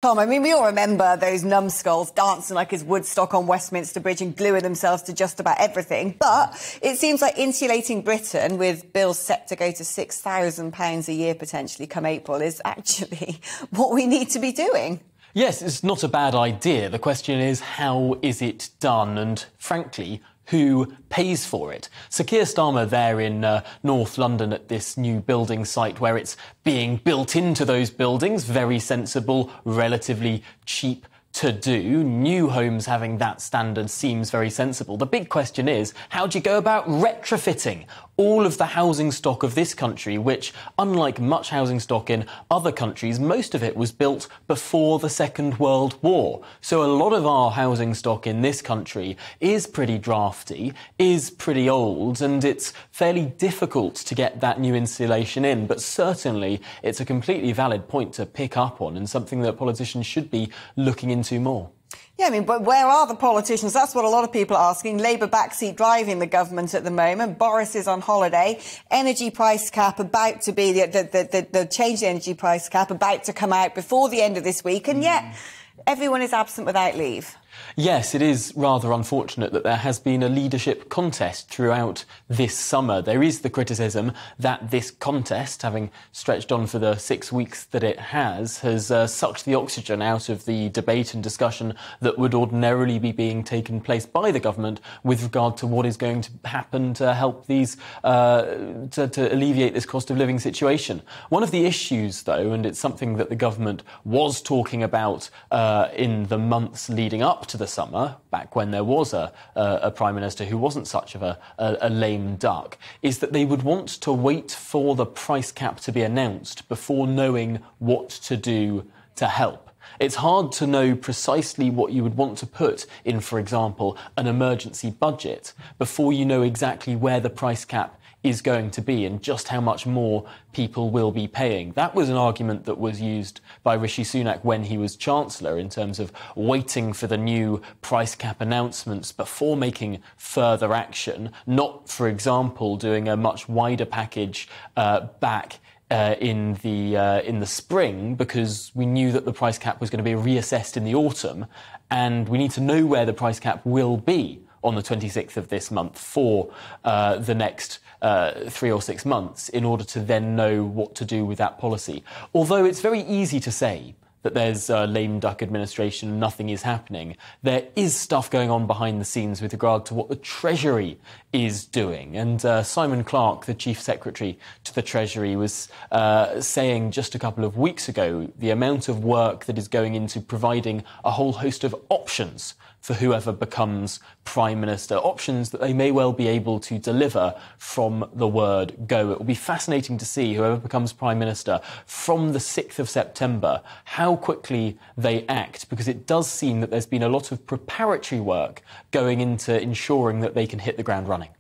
Tom, I mean, we all remember those numbskulls dancing like it's Woodstock on Westminster Bridge and gluing themselves to just about everything. But it seems like insulating Britain with bills set to go to £6,000 a year potentially come April is actually what we need to be doing. Yes, it's not a bad idea. The question is, how is it done? And frankly, who pays for it? Sir Keir Starmer there in North London at this new building site where it's being built into those buildings. Very sensible, relatively cheap to do. New homes having that standard seems very sensible. The big question is, how do you go about retrofitting all of the housing stock of this country, which, unlike much housing stock in other countries, most of it was built before the Second World War. So a lot of our housing stock in this country is pretty drafty, is pretty old, and it's fairly difficult to get that new insulation in. But certainly it's a completely valid point to pick up on and something that politicians should be looking into more. Yeah, I mean, but where are the politicians? That's what a lot of people are asking. Labour backseat driving the government at the moment. Boris is on holiday. Energy price cap about to be, the change the energy price cap about to come out before the end of this week. And yet, everyone is absent without leave. Yes, it is rather unfortunate that there has been a leadership contest throughout this summer. There is the criticism that this contest, having stretched on for the 6 weeks that it has sucked the oxygen out of the debate and discussion that would ordinarily be being taken place by the government with regard to what is going to happen to help these, to alleviate this cost of living situation. One of the issues, though, and it's something that the government was talking about in the months leading up to the summer, back when there was a Prime Minister who wasn't such of a lame duck, is that they would want to wait for the price cap to be announced before knowing what to do to help. It's hard to know precisely what you would want to put in, for example, an emergency budget before you know exactly where the price cap is going to be and just how much more people will be paying. That was an argument that was used by Rishi Sunak when he was Chancellor in terms of waiting for the new price cap announcements before making further action, not, for example, doing a much wider package back in the spring, because we knew that the price cap was going to be reassessed in the autumn, and we need to know where the price cap will be on the 26th of this month for the next 3 or 6 months in order to then know what to do with that policy. Although it's very easy to say that there's a lame duck administration and nothing is happening, there is stuff going on behind the scenes with regard to what the Treasury is doing. And Simon Clarke, the Chief Secretary to the Treasury, was saying just a couple of weeks ago the amount of work that is going into providing a whole host of options for whoever becomes Prime Minister, options that they may well be able to deliver from the word go. It will be fascinating to see whoever becomes Prime Minister from the 6th of September, how quickly they act, because it does seem that there's been a lot of preparatory work going into ensuring that they can hit the ground running.